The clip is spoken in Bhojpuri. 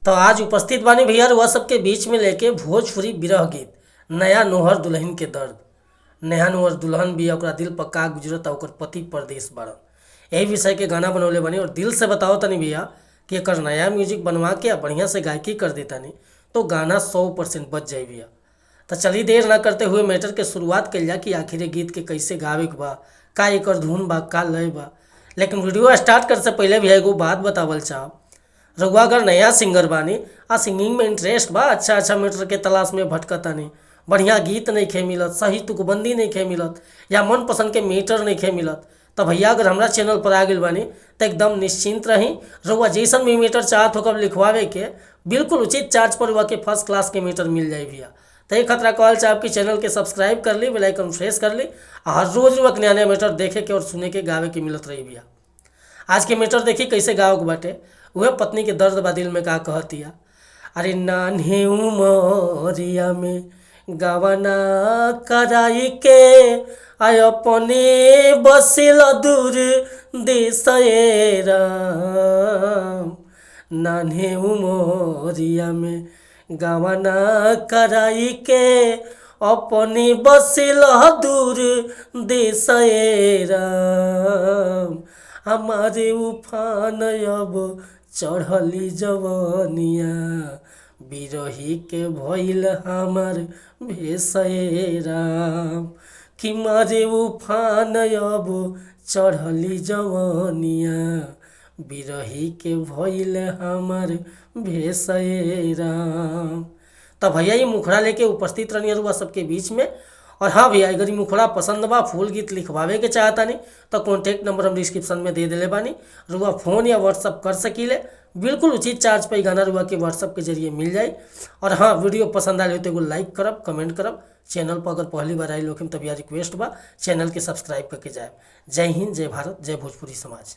तो आज उपस्थित बानी भैया वह सबके बीच में लेके भोजपुरी विरह गीत नया नोहर दुल्हन के दर्द। नया नोहर दुल्हन भी ओकरा दिल पक्का गुजरत ओकर पति परदेश बाड़न। यही विषय के गाना बनौले बनी और दिल से बताओ तनी भैया कि एकर नया म्यूजिक बनवा के बढ़िया से गायकी कर देता नहीं तो गाना 100% बच जाए भैया। तो चलिए देर ना करते हुए मैटर के शुरुआत कल जा कि आखिर ये गीत के कैसे गावे के बा, का एकर धुन बा, का लय बा। लेकिन वीडियो स्टार्ट कर से पहले भी एगो बात बतावल चाहब, रउआ अगर नया सिंगर बानी आ सिंगिंग में इंटरेस्ट बा, अच्छा मैटर के तलाश में भटकता नहीं, बढ़िया गीत नहीं खे मिलत, सही तुकबंदी नहीं खे मिलत या मन पसंद के मीटर नहीं खे मिलत, तो भैया अगर हमारा चैनल पर आ गई बानी तो एकदम निश्चिंत रही। रउआ जैसन भी मीटर चाहत होकर लिखवावे के बिल्कुल उचित चार्ज पर रउआ के फर्स्ट क्लास के मीटर मिल जाए भैया। तो एक खतरा कहल चाहे आपकी चैनल के सब्सक्राइब कर ली, बेल आइकन प्रेस कर ली, हर रोज रोज नया नया मीटर देखे के और सुने के गावे के मिलत रही भैया। आज के मीटर देखी कैसे गाओ के बाटे, वह पत्नी के दर्द बा दिल में का कहतिया। अरे नान्हे उमरिया में गवना कराई के आय अपने बसिल दूर देश राम। नान्हे उमरिया में गवना कराई के अपने बसिल दूर देश राम। हमारे उफान अब चढ़ली जवनिया बिरही के भइल हमार भेषे राम। कि मारे उफान अब चढ़ली जवनिया बिरही के भइल हमार भेषे राम। तब भैया ये मुखड़ा लेके उपस्थित रहनी रुआ सबके बीच में। और हाँ भैया अगर ये मुखड़ा पसंद बा, फुल गीत लिखवावे के चाहता नहीं तो कॉन्टैक्ट नंबर हम डिस्क्रिप्शन में दे दिले बानी, रुआ फ़ोन या व्हाट्सअप कर सकीले। बिल्कुल उचित चार्ज पे गाना रुआ के व्हाट्सअप के जरिए मिल जाए। और हाँ वीडियो पसंद आए तो एगो लाइक करब, कमेंट करब। चैनल पर अगर पहली बार आई लोग तब यार रिक्वेस्ट बा चैनल के सब्सक्राइब करके जाए। जय हिंद, जय भारत, जय भोजपुरी समाज।